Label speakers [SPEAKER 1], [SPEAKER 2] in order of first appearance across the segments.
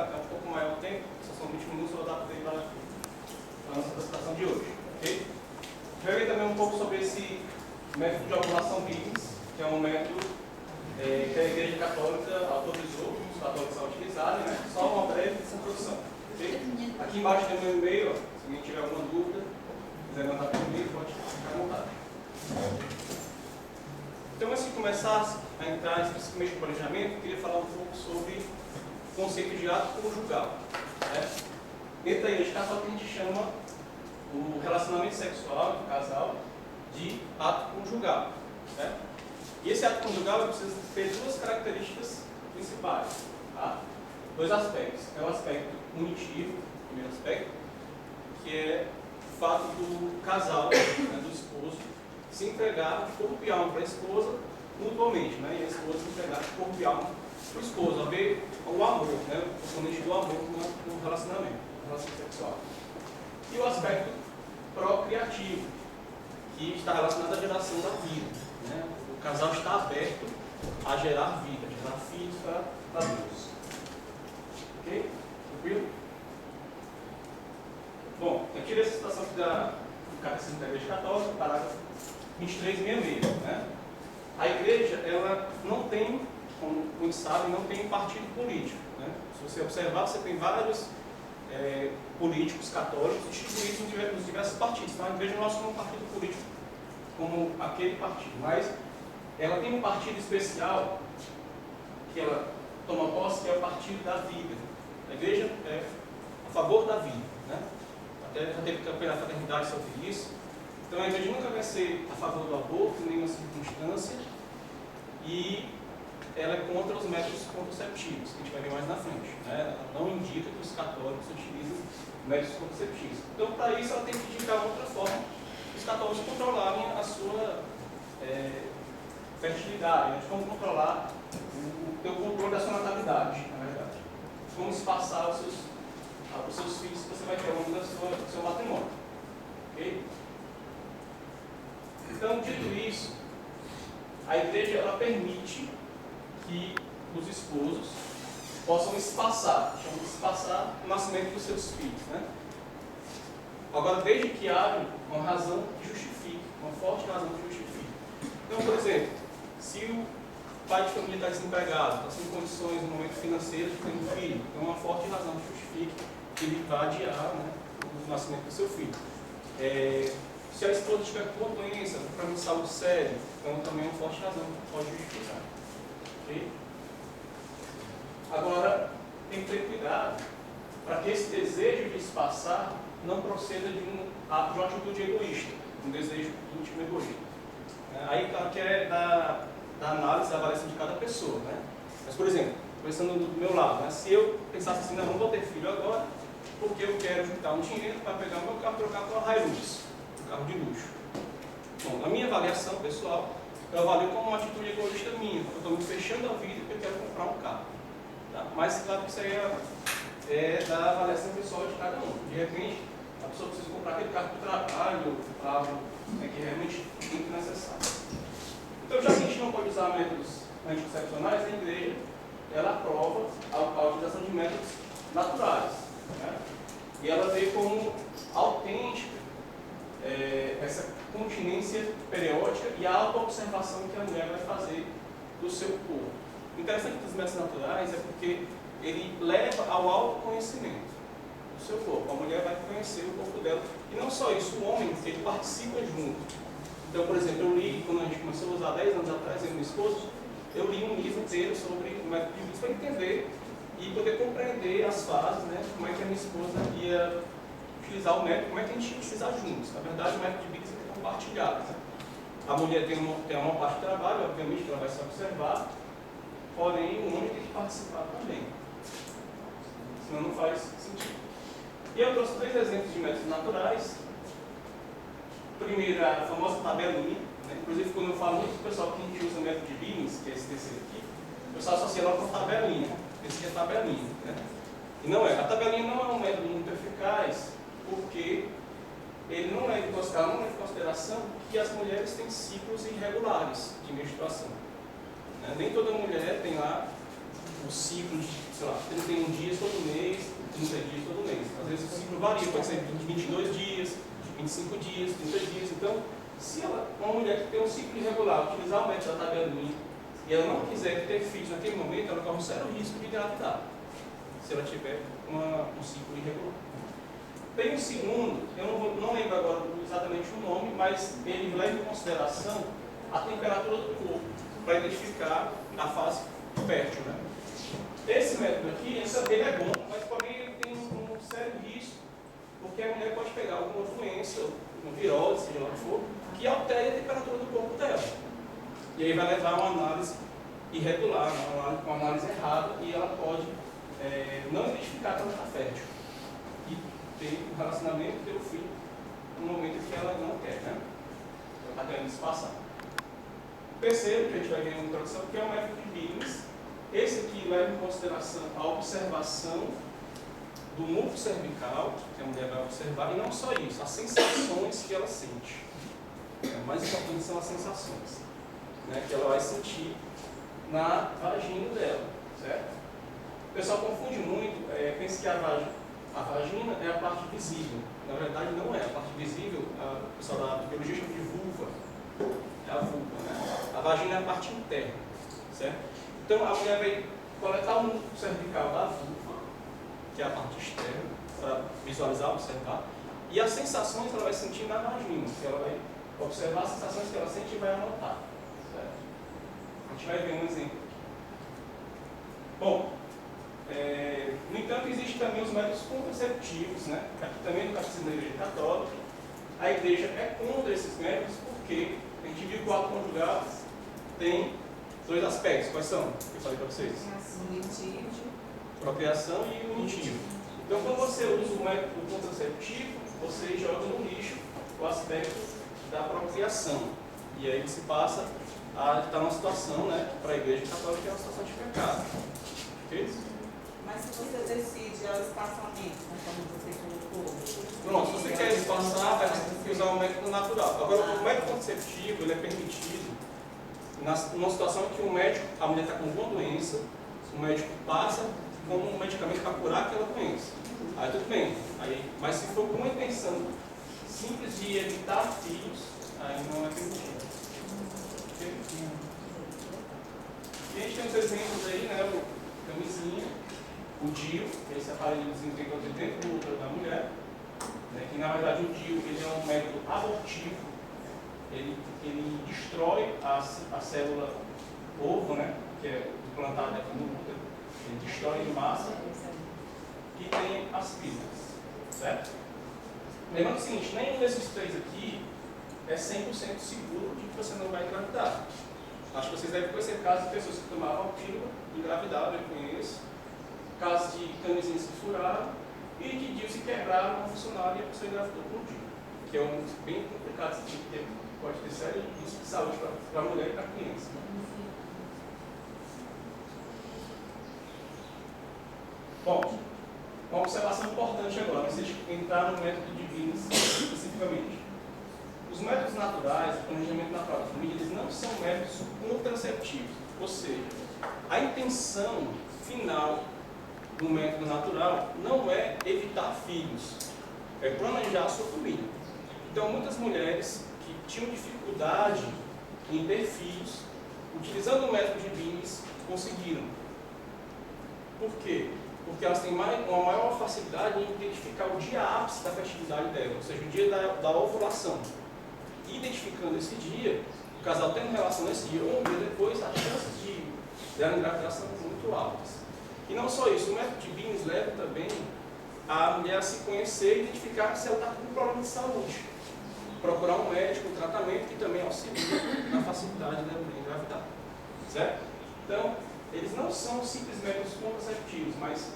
[SPEAKER 1] é um pouco maior o tempo, só são 20 minutos, eu adaptei para a nossa apresentação de hoje. Okay? Já vi também um pouco sobre esse método de ovulação Billings, que é um método que a Igreja Católica autorizou os católicos a utilizarem, né? Só uma breve introdução. Okay? Aqui embaixo tem o meu e-mail, se alguém tiver alguma dúvida, quiser mandar por e-mail, pode ficar à vontade. Então, antes de começar a entrar especificamente no planejamento, eu queria falar um pouco sobre o conceito de ato conjugal. Né? Dentro da Igreja Católica, a gente chama o relacionamento sexual do casal de ato conjugal. Né? E esse ato conjugal precisa ter duas características principais. Tá? Dois aspectos. É o aspecto punitivo, o primeiro aspecto, que é o fato do casal, né, do esposo, se entregar de corpo e alma para a esposa mutuamente, né? E a esposa se entregar de corpo e alma para o esposo, a ver o amor, né? O componente do amor no relacionamento, na relação sexual. E o aspecto procriativo, que está relacionado à geração da vida, né? O casal está aberto a gerar vida, a gerar filhos para Deus. Ok? Tranquilo? Bom, eu tirei essa citação aqui do Catecismo da Igreja Católica, parágrafo 2366. Né? A Igreja, ela não tem, como muitos sabem, não tem partido político. Né? Se você observar, você tem vários políticos católicos instituídos nos diversos partidos. Então, a Igreja não assume um partido político como aquele partido, mas ela tem um partido especial que ela toma posse, que é o partido da vida. A Igreja é a favor da vida. Né? Até já teve campanha da fraternidade sobre isso. Então a Igreja nunca vai ser a favor do aborto, em nenhuma circunstância, e ela é contra os métodos contraceptivos, que a gente vai ver mais na frente. Né? Ela não indica que os católicos utilizem métodos contraceptivos. Então, para isso, ela tem que indicar uma outra forma os católicos controlarem a sua fertilidade, né? De como controlar o controle da sua natalidade, na verdade. Como espaçar os seus filhos que você vai ter ao longo do seu matrimônio. Ok? Então, dito isso, a Igreja ela permite que os esposos possam espaçar, chamamos de espaçar o nascimento dos seus filhos. Né? Agora, desde que haja uma razão que justifique, uma forte razão que justifique. Então, por exemplo, se o pai de família está desempregado, está sem condições no momento financeiro de ter um filho, então uma forte razão que justifique que ele vai adiar, né, o nascimento do seu filho. Se a esposa tiver com uma doença, um problema de saúde sério, então também é uma forte razão que pode justificar. Okay? Agora, tem que ter cuidado para que esse desejo de espaçar não proceda de uma atitude egoísta, um desejo íntimo egoísta. Aí, claro que é da análise, da avaliação de cada pessoa. Né? Mas, por exemplo, pensando do meu lado, né? Se eu pensasse assim, não vou ter filho agora, porque eu quero juntar um dinheiro para pegar o meu carro e trocar por uma Hilux, um carro de luxo. Bom, na minha avaliação pessoal, eu avalio como uma atitude egoísta minha. Eu estou me fechando a vida porque eu quero comprar um carro. Tá? Mas, claro que isso aí é da avaliação pessoal de cada um. De repente, a pessoa precisa comprar aquele carro para o trabalho, para algo que é realmente muito necessário. Então, já que a gente não pode usar métodos anticoncepcionais, a Igreja ela aprova a utilização de métodos naturais. Né? E ela vê como autêntica essa continência periódica e a auto-observação que a mulher vai fazer do seu corpo. O interessante dos métodos naturais é porque ele leva ao autoconhecimento do seu corpo. A mulher vai conhecer o corpo dela. E não só isso, o homem ele participa junto. Então, por exemplo, eu li, quando a gente começou a usar 10 anos atrás, eu e meu esposo, eu li um livro inteiro sobre o método de Billings para entender e poder compreender as fases, né, como é que a minha esposa ia utilizar o método, como é que a gente ia utilizar juntos. Na verdade, o método de Billings é compartilhado. Né? A mulher tem uma parte do trabalho, obviamente, que ela vai se observar, porém o homem tem que participar também. Senão não faz sentido. E eu trouxe 3 exemplos de métodos naturais. Primeiro, a famosa tabelinha. Né? Inclusive, quando eu falo muito com o pessoal que a gente usa o método de Billings, que é esse terceiro aqui, o pessoal associa logo com a tabelinha. Esse aqui é a tabelinha. Né? E não é. A tabelinha não é um método muito eficaz, porque ele não leva em consideração que as mulheres têm ciclos irregulares de menstruação. Né? Nem toda mulher tem lá o ciclo de sei lá, 31 dias todo mês, 30 dias todo mês. Às vezes o ciclo varia, pode ser 22 dias, 25 dias, 30 dias. Então, se uma mulher que tem um ciclo irregular utilizar o método da tabelinha e ela não quiser ter filhos naquele momento, ela corre um sério risco de engravidar, se ela tiver um ciclo irregular. Tem um segundo, eu não lembro agora exatamente o nome, mas ele leva em consideração a temperatura do corpo para identificar a fase fértil, né? Esse método aqui, ele é bom, mas porém ele tem um sério risco, porque a mulher pode pegar alguma doença, uma virose, seja lá o que for, que altere a temperatura do corpo dela. E aí vai levar a uma análise irregular, uma análise errada, e ela pode não identificar que ela está fértil. E ter um relacionamento, ter o filho, no momento que ela não quer, né? Ela está querendo se passar. O terceiro, que a gente vai ver uma introdução, que é o método de Billings. Esse aqui leva em consideração a observação do músculo cervical, que a mulher vai observar, e não só isso, as sensações que ela sente. O mais importante são as sensações, né, que ela vai sentir na vagina dela, certo? O pessoal confunde muito, pensa que a vagina é a parte visível. Na verdade não é. A parte visível, o pessoal da biologia chama de vulva, é a vulva, né? A vagina é a parte interna, certo? Então a mulher vai coletar o músculo cervical da vulva, que é a parte externa, para visualizar, observar, e as sensações ela vai sentir na vagina, que ela vai observar as sensações que ela sente e vai anotar, certo? A gente vai ver um exemplo aqui. Bom, no entanto, existem também os métodos contraceptivos, né? Aqui também no Catecismo da Igreja Católica, a Igreja é contra esses métodos porque a gente viu que o ato conjugal tem dois aspectos. Quais são? Eu falei para vocês. Procriação e unitivo. Então, quando você usa o método contraceptivo, você joga no lixo o aspecto da procriação. E aí você passa a estar numa situação, né, para a Igreja Católica, que é uma situação de pecado. Ok?
[SPEAKER 2] Mas se você decide ao espaçamento, como você colocou...
[SPEAKER 1] Pronto, se você quer espaçar, vai ter que usar o método natural. Agora, o método contraceptivo, ele é permitido numa situação em que a mulher está com alguma doença, o médico passa como um medicamento para curar aquela doença. Aí tudo bem. Mas se for com uma intenção simples de evitar filhos, aí não é permitido. Okay? E a gente tem os exemplos aí, né? O camisinha, o DIU, que é esse aparelhozinho que tem dentro do útero da mulher, né, que na verdade o DIU ele é um método abortivo, ele destrói a célula ovo, né, que é implantada aqui no útero, ele destrói em massa e tem as pílulas, certo? Lembrando o seguinte, nenhum desses três aqui é 100% seguro de que você não vai engravidar. Acho que vocês devem conhecer casos de pessoas que tomavam a pílula, engravidaram, eu conheço, casos de camisinhas que furaram e de DIU se quebraram, não funcionaram e a pessoa engravidou com o DIU, que é um bem complicado, porque pode ter sério risco de saúde para a mulher e para a criança. Bom, uma observação importante agora, antes de entrar no método de Billings especificamente. Os métodos naturais, o planejamento natural da família, eles não são métodos contraceptivos, ou seja, a intenção final do método natural não é evitar filhos, é planejar a sua família. Então, muitas mulheres que tinham dificuldade em ter filhos, utilizando o método de Billings, conseguiram. Por quê? Porque elas têm uma maior facilidade em identificar o dia ápice da fertilidade dela, ou seja, o dia da ovulação. E identificando esse dia, o casal tendo relação nesse dia ou um dia depois, as chances de dela engravidar são muito altas. E não só isso, o método de Billings leva também a mulher a se conhecer e identificar se ela está com um problema de saúde. Procurar um médico, um tratamento que também auxilia na facilidade da mulher engravidar. Certo? Então, eles não são simples métodos contraceptivos, mas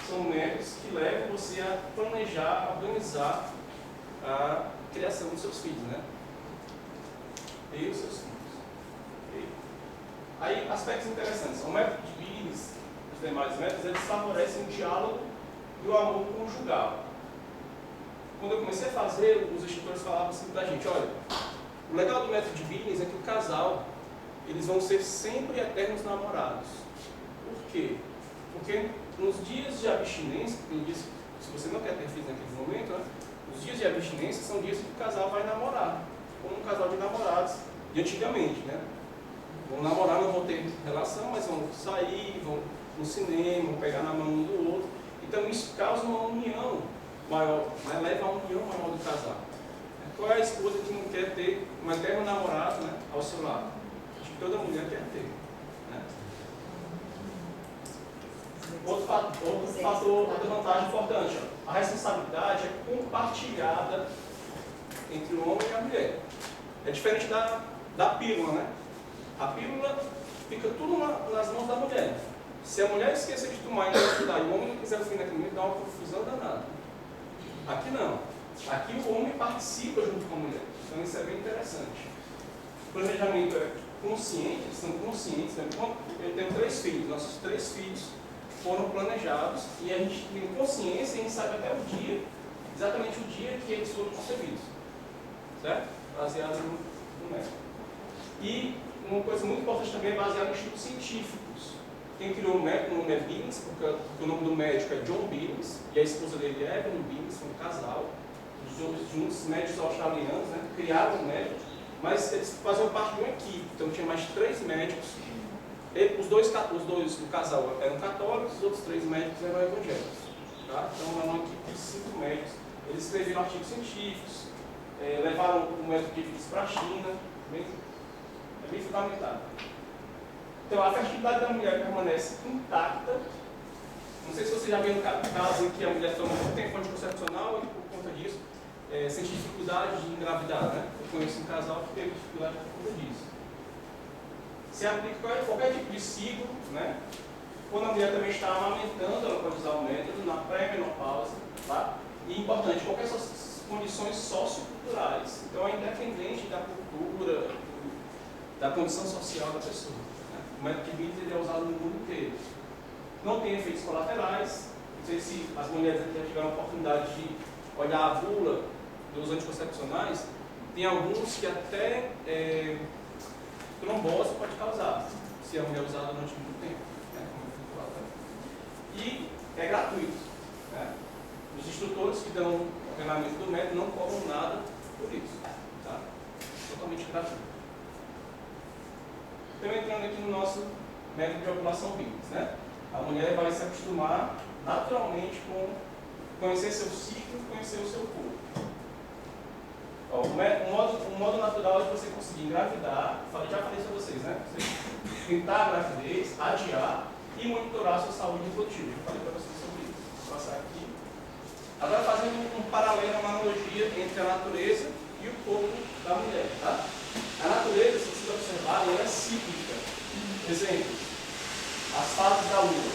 [SPEAKER 1] são métodos que levam você a planejar, a organizar a criação dos seus filhos, né? E os seus filhos. Okay? Aí, aspectos interessantes. O método de Billings, os demais métodos, eles favorecem o diálogo e o amor conjugal. Quando eu comecei a fazer, os instrutores falavam assim pra gente, olha, o legal do método de Billings é que o casal, eles vão ser sempre eternos namorados. Por quê? Porque nos dias de abstinência, se você não quer ter filhos naquele momento, né, os dias de abstinência são dias que o casal vai namorar, como um casal de namorados de antigamente, né? Vão namorar, não vão ter relação, mas vão sair, vão no cinema, vão pegar na mão um do outro. Então isso causa uma união maior, né? Leva a uma união maior do casal. Qual é a esposa que não quer ter um eterno namorado, né, ao seu lado? Acho que toda mulher quer ter. Né? Outro fator, outra vantagem importante, ó, a responsabilidade é compartilhada entre o homem e a mulher. É diferente da pílula, né? A pílula fica tudo nas mãos da mulher. Se a mulher esquecer de tomar e o homem não quiser o fim naquele momento, dá uma confusão danada. Aqui não. Aqui o homem participa junto com a mulher. Então isso é bem interessante. O planejamento é consciente, eles são conscientes. Né? Eu tenho 3 filhos, nossos 3 filhos foram planejados e a gente tem consciência e a gente sabe até o dia, exatamente o dia que eles foram concebidos. Certo? Baseado no método. E uma coisa muito importante também é baseado em estudos científicos. Quem criou o método, o nome é Billings, porque o nome do médico é John Billings, e a esposa dele é Evelyn Billings, foi um casal. Os dois juntos, médicos australianos, né, criaram o método, mas eles faziam parte de uma equipe, então tinha mais 3 médicos. Os dois do casal eram católicos, os outros 3 médicos eram evangélicos. Tá? Então era uma equipe de 5 médicos. Eles escreveram artigos científicos, levaram o método de vida para a China, é bem fundamentado. Então a fertilidade da mulher permanece intacta. Não sei se você já viu um caso em que a mulher toma muito tempo anticoncepcional e por conta disso sente dificuldade de engravidar, né? Eu conheço um casal que teve dificuldade por conta disso. Se aplica qualquer tipo de ciclo, né? Quando a mulher também está amamentando, ela pode usar o método na pré-menopausa, tá? E importante, qualquer condições socioculturais. Então é independente da cultura, da condição social da pessoa. Né? O método de Billings ele é usado no mundo inteiro. Não tem efeitos colaterais. Não sei se as mulheres aqui já tiveram a oportunidade de olhar a bula dos anticoncepcionais. Tem alguns que até trombose pode causar, se a mulher usar durante muito tempo. Né? E é gratuito. Né? Os instrutores que dão o treinamento do método não cobram nada por isso. Tá? Totalmente gratuito. Então, entrando aqui no nosso método de ovulação Billings, né? A mulher vai se acostumar naturalmente com conhecer seu ciclo e conhecer o seu corpo. Ó, um modo natural de você conseguir engravidar, já falei isso a vocês, né? Você tentar a gravidez, adiar e monitorar a sua saúde reprodutiva. Eu falei para vocês sobre isso. Vou passar aqui. Agora fazendo um paralelo, uma analogia entre a natureza e o corpo da mulher, tá? A natureza, se vocês observarem, ela é cíclica. Exemplo, as fases da lua.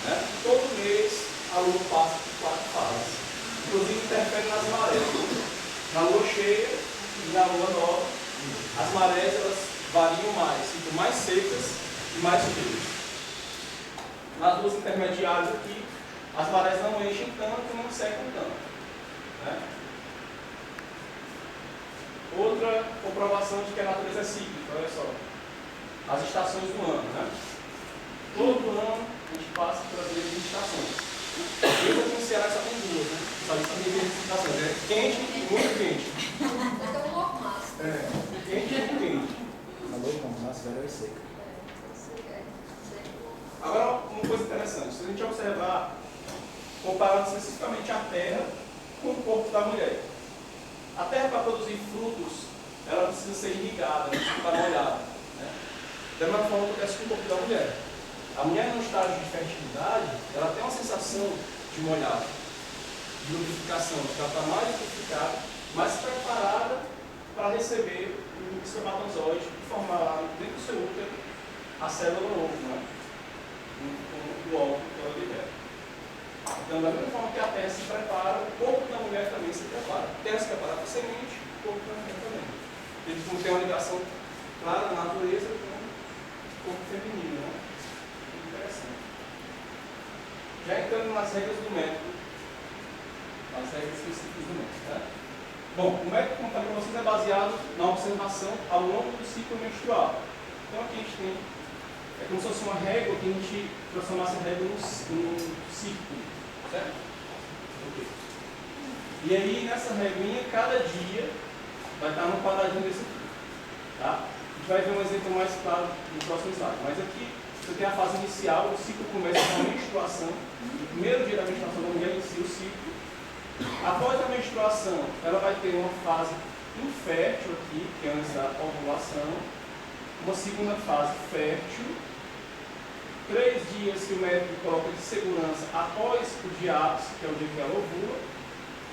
[SPEAKER 1] Né? Todo mês a lua passa por 4 fases. Inclusive interfere nas marés. Na lua cheia e na lua nova, as marés elas variam mais, ficam mais secas e mais frias. Nas luas intermediárias aqui, as marés não enchem tanto e não secam tanto. Né? Outra comprovação de que a natureza é cíclica, olha só. As estações do ano. Né? Todo ano a gente passa por as mesmas estações. Eu aqui no Ceará só tem 2, né? Só tem 2 estações. É quente e muito quente. Quente e muito quente.
[SPEAKER 3] Falou como nosso verão é seco.
[SPEAKER 1] Agora, uma coisa interessante. Se a gente observar, comparando especificamente a terra com o corpo da mulher. A terra, para produzir frutos, ela precisa ser irrigada, precisa estar molhada. Né? Da mesma forma que acontece com o corpo da mulher. A mulher no estágio de fertilidade, ela tem uma sensação de molhado, de lubrificação, de ela está mais lubrificada, mais preparada para receber o espermatozoide e formar lá dentro do seu útero a célula ovo, né? O óvulo que ela libera. Então, da mesma forma que a terra se prepara, o corpo da mulher também se prepara. A terra se prepara para a semente, o corpo da mulher também. Eles não têm uma ligação clara na natureza com o corpo feminino, né? Interessante. Já entrando nas regras do método, as regras específicas do método. Tá? Bom, o método, como falei para vocês, é baseado na observação ao longo do ciclo menstrual. Então aqui a gente tem É como se fosse uma régua que a gente transformasse a régua num círculo, certo? Okay. E aí, nessa réguinha, cada dia vai estar num quadradinho desse aqui, tá? A gente vai ver um exemplo mais claro no próximo slide. Mas aqui, você tem a fase inicial, o ciclo começa com a menstruação. No primeiro dia da menstruação da mulher inicia o ciclo. Após a menstruação, ela vai ter uma fase infértil aqui, que é antes da ovulação. Uma segunda fase fértil. 3 dias que o médico coloca de segurança após o dia ápice, que é o dia que ela ovula.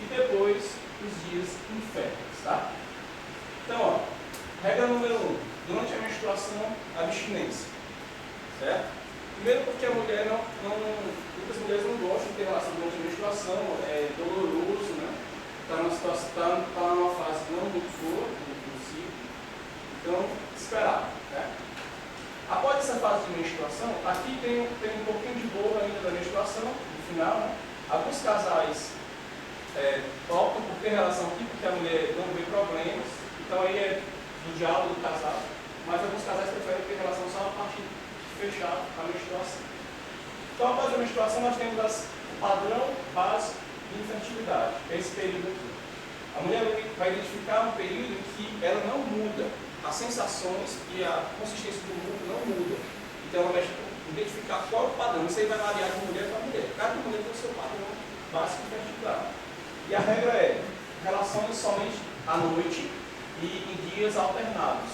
[SPEAKER 1] E depois os dias inférteis, tá? Então, ó, regra número 1. Durante a menstruação, abstinência. Certo? Primeiro porque muitas mulheres não gostam de ter relação durante a menstruação, é doloroso, né? Está numa fase não muito boa do ciclo. Então, esperar. Né? Após essa fase de menstruação, aqui tem um pouquinho de dor ainda da menstruação, no final, né? Alguns casais optam por ter relação aqui porque a mulher não vê problemas, então aí é do diálogo do casal, mas alguns casais preferem ter relação só a partir de fechar a menstruação. Então, após a menstruação, nós temos o padrão básico de infertilidade, que é esse período aqui. A mulher vai identificar um período em que ela não muda, as sensações e a consistência do mundo não muda. Então, ela vai identificar qual é o padrão. Isso aí vai variar de mulher para mulher. Cada mulher tem o seu padrão básico de fertilidade. E a regra é relações somente à noite e em dias alternados,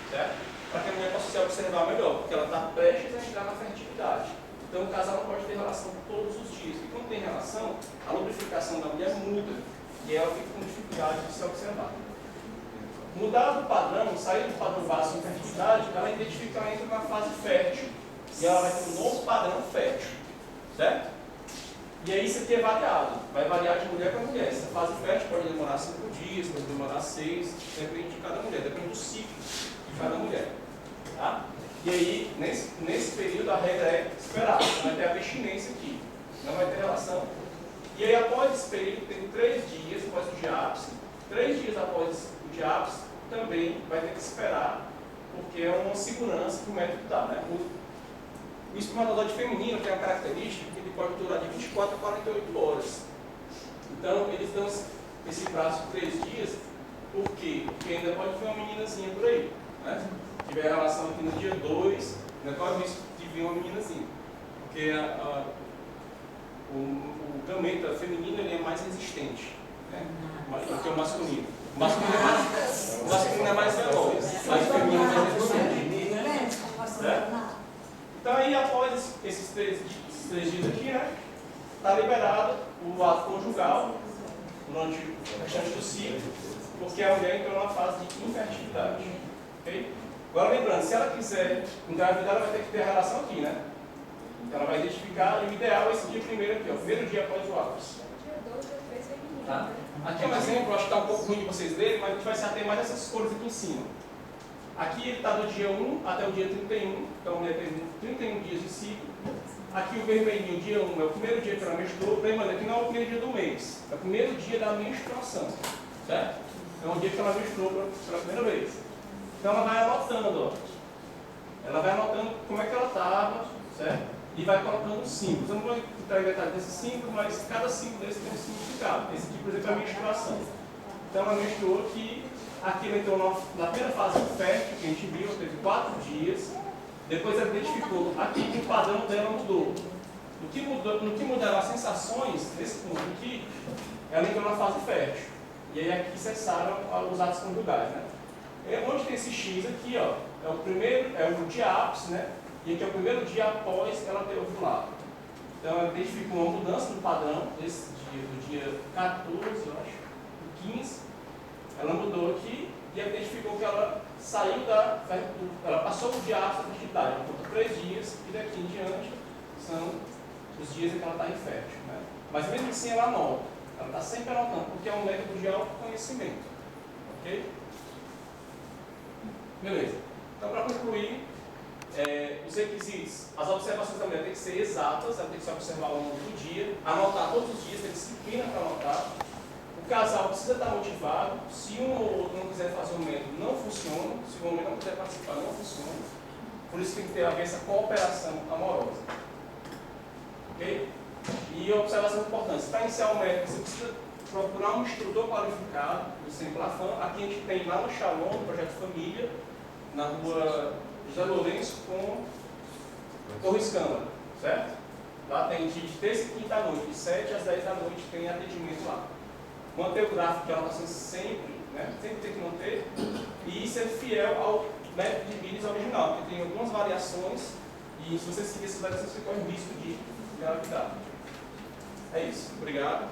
[SPEAKER 1] certo? Para que a mulher possa se observar melhor, porque ela está prestes a entrar na fertilidade. Então o casal não pode ter relação todos os dias. E quando tem relação, a lubrificação da mulher muda e ela fica com dificuldade de se observar. Mudado o padrão, sair do padrão básico de fertilidade, ela identifica que ela entra na fase fértil e ela vai ter um novo padrão fértil, certo? E aí isso aqui é variado, vai variar de mulher para mulher. Essa fase fértil pode demorar 5 dias, pode demorar 6, depende de cada mulher, depende do ciclo de cada mulher. Tá? E aí, nesse período, a regra é esperar, vai ter abstinência aqui, não vai ter relação. E aí, após esse período, tem 3 dias após o dia ápice, 3 dias após o dia ápice, também vai ter que esperar, porque é uma segurança que o médico dá. Né? O espermatozoide feminino tem uma característica que ele pode durar de 24 a 48 horas. Então, eles dão esse prazo de 3 dias, por quê? Porque ainda pode vir uma meninazinha por aí. Né? Se tiver relação aqui no dia 2, ainda corre o risco de vir uma meninazinha. Porque o gameta feminino ele é mais resistente, né? Do que o masculino. O masculino é mais veloz, mas o feminino é mais resistente. Certo? Então aí após esses 3 dias aqui, né, está liberado o ato conjugal durante o restante do ciclo, porque a mulher entrou numa fase de infertilidade. Okay? Agora lembrando, se ela quiser engravidar, ela vai ter que ter a relação aqui, né? Então ela vai identificar, e o ideal é esse dia primeiro aqui, ó, o primeiro dia após o ápice. Tá? Aqui é um exemplo, acho que está um pouco ruim de vocês lerem, mas a gente vai se ater mais essas cores aqui em cima. Aqui ele está do dia 1 até o dia 31, então a mulher tem 31 dias de ciclo. Aqui o vermelhinho, dia 1, é o primeiro dia que ela menstruou. Lembrando, aqui não é o primeiro dia do mês, é o primeiro dia da menstruação, certo? É o dia que ela menstruou pela primeira vez. Então ela vai anotando, ó. Ela vai anotando como é que ela estava, certo? E vai colocando símbolos. Eu não vou entrar em detalhes desses símbolos, mas cada símbolo desse tem um significado. Esse aqui, por exemplo, é a menstruação. Então ela menstruou aqui. Aqui ela entrou na primeira fase fértil, que a gente viu, teve 4 dias. Depois ela identificou aqui que o padrão dela mudou. No que mudaram as sensações, nesse ponto aqui, ela entrou na fase fértil. E aí aqui cessaram os atos conjugais, né? E onde tem esse X aqui, ó, é o primeiro, é o dia ápice, né? E aqui é o primeiro dia após ela ter ovulado. Então ela identificou uma mudança no padrão desse dia, do dia 14, eu acho, do 15. Ela mudou aqui e identificou que ela saiu ela passou o dia ápice da fertilidade. Ela conta 3 dias e daqui em diante são os dias em que ela está infértil. Né? Mas mesmo assim ela anota. Ela está sempre anotando, porque é um método de autoconhecimento. Ok? Beleza. Então, para concluir, os requisitos, as observações da mulher têm que ser exatas, ela tem que se observar ao longo do dia, anotar todos os dias, ter disciplina para anotar. O casal precisa estar motivado. Se um ou outro não quiser fazer o método, não funciona. Se o homem não quiser participar, não funciona. Por isso tem que ter essa cooperação amorosa. Ok? E observação importante. Para iniciar o método, você precisa procurar um instrutor qualificado, do Semplafan. Aqui a gente tem lá no Shalom, no Projeto Família, na rua José Lourenço com Torres Câmara, certo? Lá tem de terça e quinta à noite, de 7 às 10 da noite tem atendimento lá. Manter o gráfico de anotações sempre, né? Sempre tem que manter. E ser fiel ao método de Miles original, porque tem algumas variações e se você seguir essas variações, você corre o risco de gravidade. É isso. Obrigado.